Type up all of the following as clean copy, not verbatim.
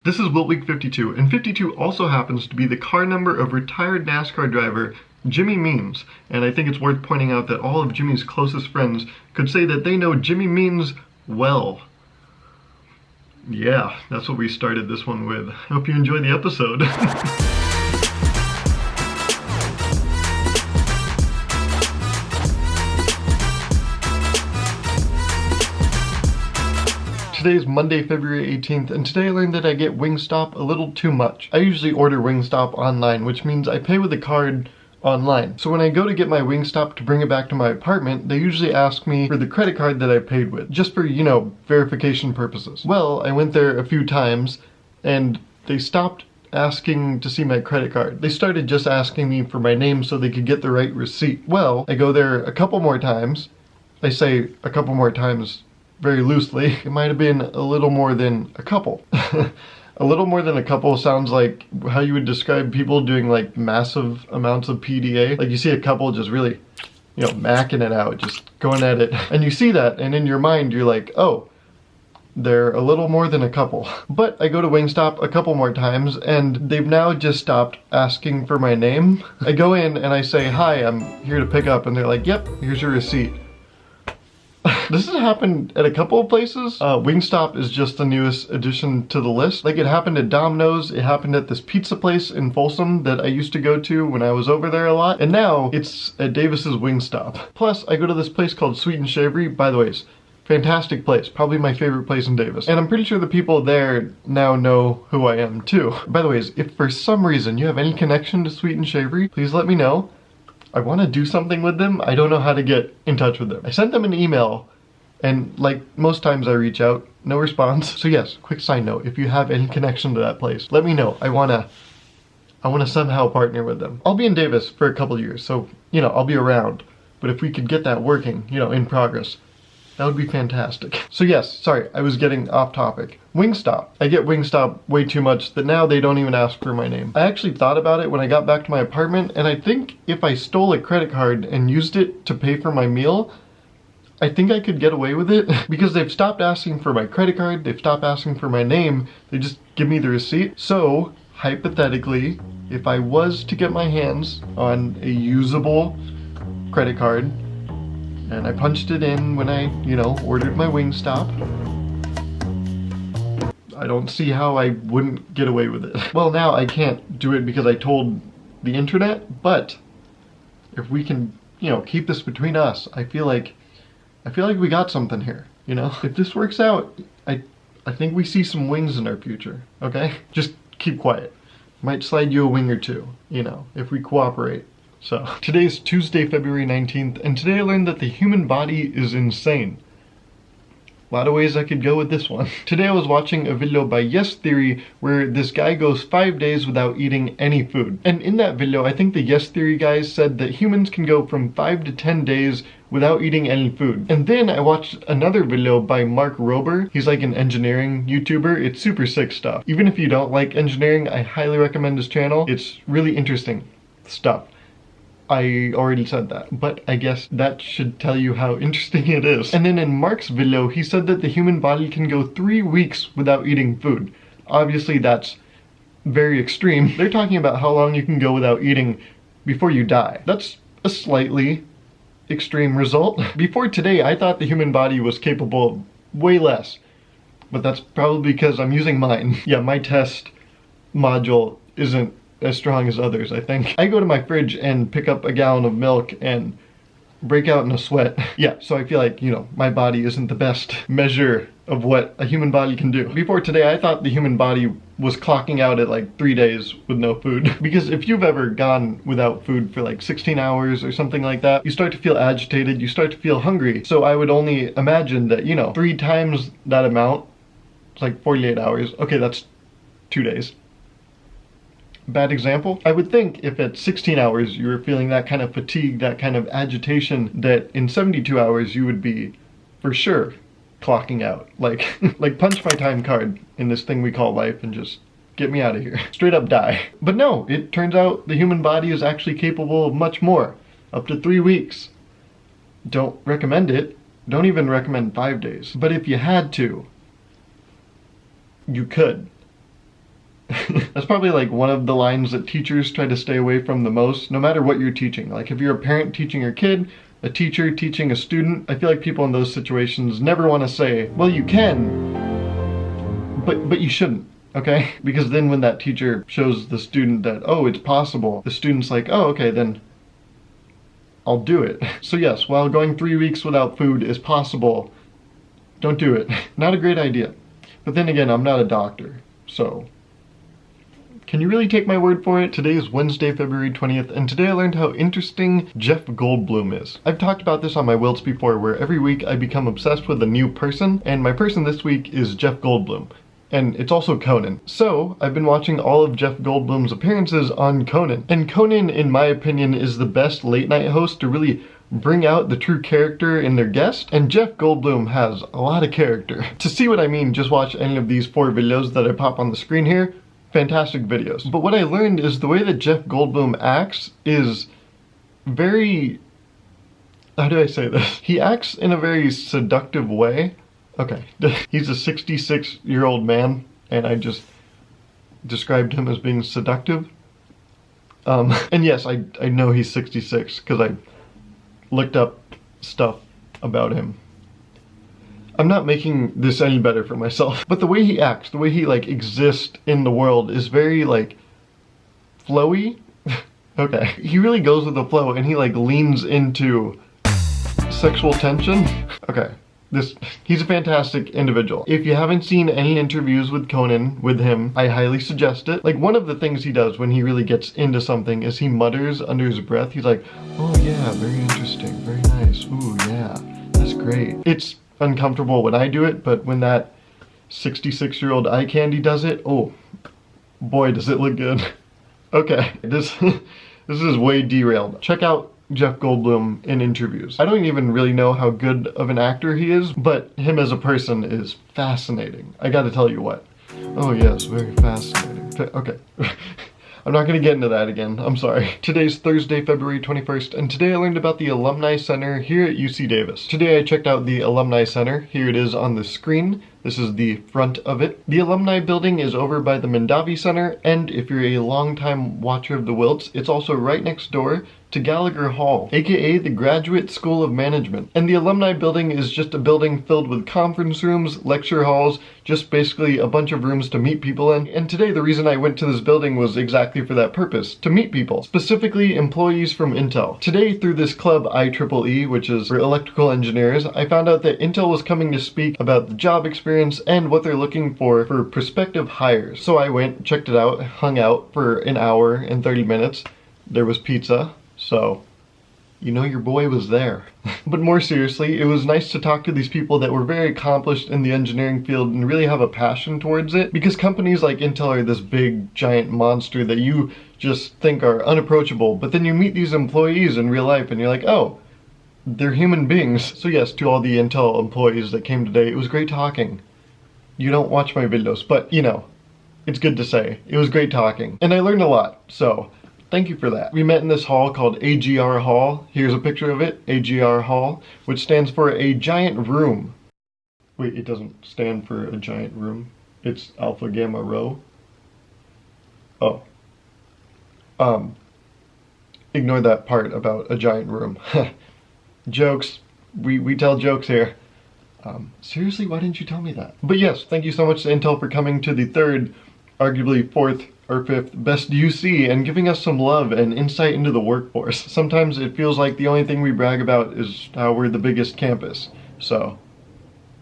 This is WILT Week 52, and 52 also happens to be the car number of retired NASCAR driver Jimmy Means. And I think it's worth pointing out that all of Jimmy's closest friends could say that they know Jimmy Means well. Yeah, that's what we started this one with. Hope you enjoy the episode. Today is Monday, February 18th, and today I learned that I get Wingstop a little too much. I usually order Wingstop online, which means I pay with a card online. So when I go to get my Wingstop to bring it back to my apartment, they usually ask me for the credit card that I paid with, just for, you know, verification purposes. Well, I went there a few times, and they stopped asking to see my credit card. They started just asking me for my name so they could get the right receipt. Well, I go there a couple more times. I say a couple more times very loosely. It might have been a little more than a couple. A little more than a couple sounds like how you would describe people doing like massive amounts of PDA. Like you see a couple just really, you know, macking it out, just going at it. And you see that, and in your mind you're like, oh, they're a little more than a couple. But I go to Wingstop a couple more times, and they've now just stopped asking for my name. I go in and I say, hi, I'm here to pick up, and they're like, yep, here's your receipt. This has happened at a couple of places. Wingstop is just the newest addition to the list. Like it happened at Domino's, it happened at this pizza place in Folsom that I used to go to when I was over there a lot, and now it's at Davis's Wingstop. Plus, I go to this place called Sweet and Savory. By the way, it's a fantastic place, probably my favorite place in Davis. And I'm pretty sure the people there now know who I am too. By the way, if for some reason you have any connection to Sweet and Savory, please let me know. I want to do something with them. I don't know how to get in touch with them. I sent them an email, and like most times I reach out, no response. So yes, quick side note, if you have any connection to that place, let me know. I wanna somehow partner with them. I'll be in Davis for a couple years, so you know, I'll be around. But if we could get that working, you know, in progress, that would be fantastic. So yes, sorry, I was getting off topic. Wingstop. I get Wingstop way too much that now they don't even ask for my name. I actually thought about it when I got back to my apartment, and I think if I stole a credit card and used it to pay for my meal, I think I could get away with it because they've stopped asking for my credit card, they've stopped asking for my name, they just give me the receipt. So, hypothetically, if I was to get my hands on a usable credit card, and I punched it in when I, you know, ordered my Wingstop, I don't see how I wouldn't get away with it. Well, now I can't do it because I told the internet, but if we can, you know, keep this between us, I feel like we got something here, you know? If this works out, I think we see some wings in our future, okay? Just keep quiet. Might slide you a wing or two, you know, if we cooperate. So, today is Tuesday, February 19th, and today I learned that the human body is insane. A lot of ways I could go with this one. Today I was watching a video by Yes Theory where this guy goes 5 days without eating any food. And in that video, I think the Yes Theory guys said that humans can go from 5 to 10 days without eating any food. And then I watched another video by Mark Rober. He's like an engineering YouTuber. It's super sick stuff. Even if you don't like engineering, I highly recommend his channel. It's really interesting stuff. I already said that, but I guess that should tell you how interesting it is. And then in Mark's video, he said that the human body can go 3 weeks without eating food. Obviously that's very extreme. They're talking about how long you can go without eating before you die. That's a slightly extreme result. Before today, I thought the human body was capable of way less, but that's probably because I'm using mine. Yeah, my test module isn't as strong as others, I think. I go to my fridge and pick up a gallon of milk and break out in a sweat. Yeah, so I feel like, you know, my body isn't the best measure of what a human body can do. Before today, I thought the human body was clocking out at like 3 days with no food. Because if you've ever gone without food for like 16 hours or something like that, you start to feel agitated, you start to feel hungry. So I would only imagine that, you know, 3 times that amount, it's like 48 hours. Okay, that's 2 days. Bad example. I would think if at 16 hours you were feeling that kind of fatigue, that kind of agitation, that in 72 hours you would be for sure clocking out. Like punch my time card in this thing we call life and just get me out of here. Straight up die. But no, it turns out the human body is actually capable of much more. Up to 3 weeks. Don't recommend it. Don't even recommend 5 days. But if you had to, you could. That's probably like one of the lines that teachers try to stay away from the most, no matter what you're teaching. Like if you're a parent teaching your kid, a teacher teaching a student, I feel like people in those situations never want to say, well, you can, but you shouldn't, okay? Because then when that teacher shows the student that, oh, it's possible, the student's like, oh, okay, then I'll do it. So yes, while going 3 weeks without food is possible, don't do it. Not a great idea. But then again, I'm not a doctor, so can you really take my word for it? Today is Wednesday, February 20th, and today I learned how interesting Jeff Goldblum is. I've talked about this on my WILTs before, where every week I become obsessed with a new person, and my person this week is Jeff Goldblum. And it's also Conan. So, I've been watching all of Jeff Goldblum's appearances on Conan. And Conan, in my opinion, is the best late night host to really bring out the true character in their guest, and Jeff Goldblum has a lot of character. To see what I mean, just watch any of these 4 videos that I pop on the screen here. Fantastic videos. But what I learned is the way that Jeff Goldblum acts is very, how do I say this? He acts in a very seductive way. Okay, he's a 66-year-old man, and I just described him as being seductive. And yes, I know he's 66 because I looked up stuff about him. I'm not making this any better for myself, but the way he acts, the way he like exists in the world is very like flowy. Okay, he really goes with the flow and he like leans into sexual tension. Okay, he's a fantastic individual. If you haven't seen any interviews with Conan, with him, I highly suggest it. Like one of the things he does when he really gets into something is he mutters under his breath. He's like, oh yeah, very interesting, very nice, ooh yeah, that's great. It's uncomfortable when I do it, but when that 66-year-old eye candy does it, oh boy does it look good. Okay, this is way derailed. Check out Jeff Goldblum in interviews. I don't even really know how good of an actor he is, but him as a person is fascinating. I gotta tell you what. Oh yes, very fascinating. Okay. I'm not gonna get into that again, I'm sorry. Today's Thursday, February 21st, and today I learned about the Alumni Center here at UC Davis. Today I checked out the Alumni Center. Here it is on the screen. This is the front of it. The Alumni building is over by the Mendavi Center, and if you're a long-time watcher of the WILTs, it's also right next door to Gallagher Hall, aka the Graduate School of Management. And the Alumni building is just a building filled with conference rooms, lecture halls, just basically a bunch of rooms to meet people in. And today the reason I went to this building was exactly for that purpose, to meet people, specifically employees from Intel. Today through this club IEEE, which is for electrical engineers, I found out that Intel was coming to speak about the job experience and what they're looking for prospective hires. So I went, checked it out, hung out for an hour and 30 minutes. There was pizza. So, you know your boy was there. But more seriously, it was nice to talk to these people that were very accomplished in the engineering field and really have a passion towards it, because companies like Intel are this big, giant monster that you just think are unapproachable, but then you meet these employees in real life and you're like, oh, they're human beings. So yes, to all the Intel employees that came today, it was great talking. You don't watch my videos, but you know, it's good to say. It was great talking. And I learned a lot, so thank you for that. We met in this hall called AGR Hall. Here's a picture of it, AGR Hall, which stands for a giant room. Wait, it doesn't stand for a giant room. It's Alpha Gamma Rho. Oh. Ignore that part about a giant room. Jokes. We tell jokes here. Seriously, why didn't you tell me that? But yes, thank you so much to Intel for coming to the 3rd, arguably 4th, or 5th best UC and giving us some love and insight into the workforce. Sometimes it feels like the only thing we brag about is how we're the biggest campus. So,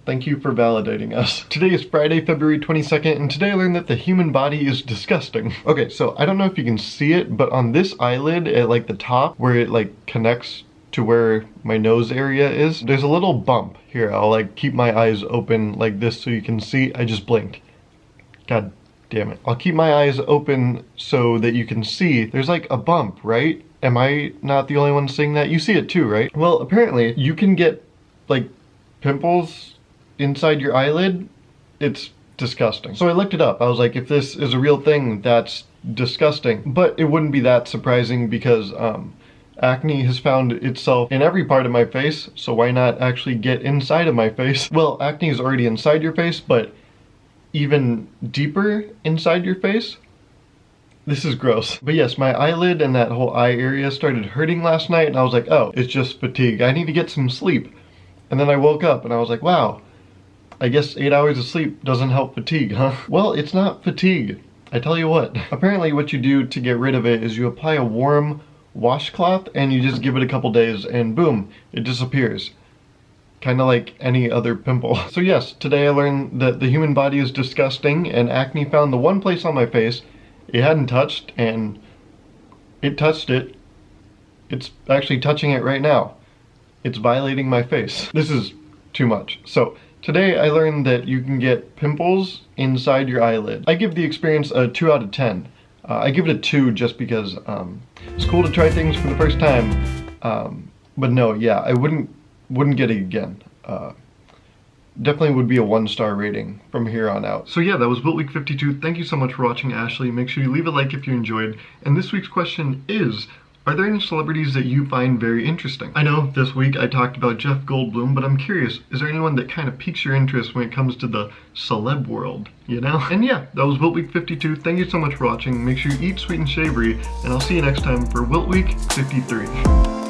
thank you for validating us. Today is Friday, February 22nd, and today I learned that the human body is disgusting. Okay, so I don't know if you can see it, but on this eyelid at like the top where it like connects to where my nose area is, there's a little bump. Here, I'll like keep my eyes open like this so you can see. I just blinked. God damn it. I'll keep my eyes open so that you can see. There's like a bump, right? Am I not the only one seeing that? You see it too, right? Well, apparently you can get like pimples inside your eyelid. It's disgusting. So I looked it up. I was like, if this is a real thing, that's disgusting. But it wouldn't be that surprising because acne has found itself in every part of my face, so why not actually get inside of my face? Well, acne is already inside your face, but even deeper inside your face. This is gross. But yes, my eyelid and that whole eye area started hurting last night, and I was like, oh, it's just fatigue. I need to get some sleep. And then I woke up and I was like, wow, I guess 8 hours of sleep doesn't help fatigue, huh? Well, it's not fatigue. I tell you what. Apparently what you do to get rid of it is you apply a warm washcloth and you just give it a couple days and boom, it disappears. Kind of like any other pimple. So yes, today I learned that the human body is disgusting and acne found the one place on my face it hadn't touched, and it touched it. It's actually touching it right now. It's violating my face. This is too much. So today I learned that you can get pimples inside your eyelid. I give the experience a 2 out of 10. I give it a 2 just because it's cool to try things for the first time. But no, yeah, I wouldn't get it again. Definitely would be a 1-star rating from here on out. So yeah, that was WILT Week 52. Thank you so much for watching, Ashley. Make sure you leave a like if you enjoyed. And this week's question is, are there any celebrities that you find very interesting? I know this week I talked about Jeff Goldblum, but I'm curious, is there anyone that kind of piques your interest when it comes to the celeb world, you know? And yeah, that was WILT Week 52. Thank you so much for watching. Make sure you eat sweet and savory, and I'll see you next time for WILT Week 53.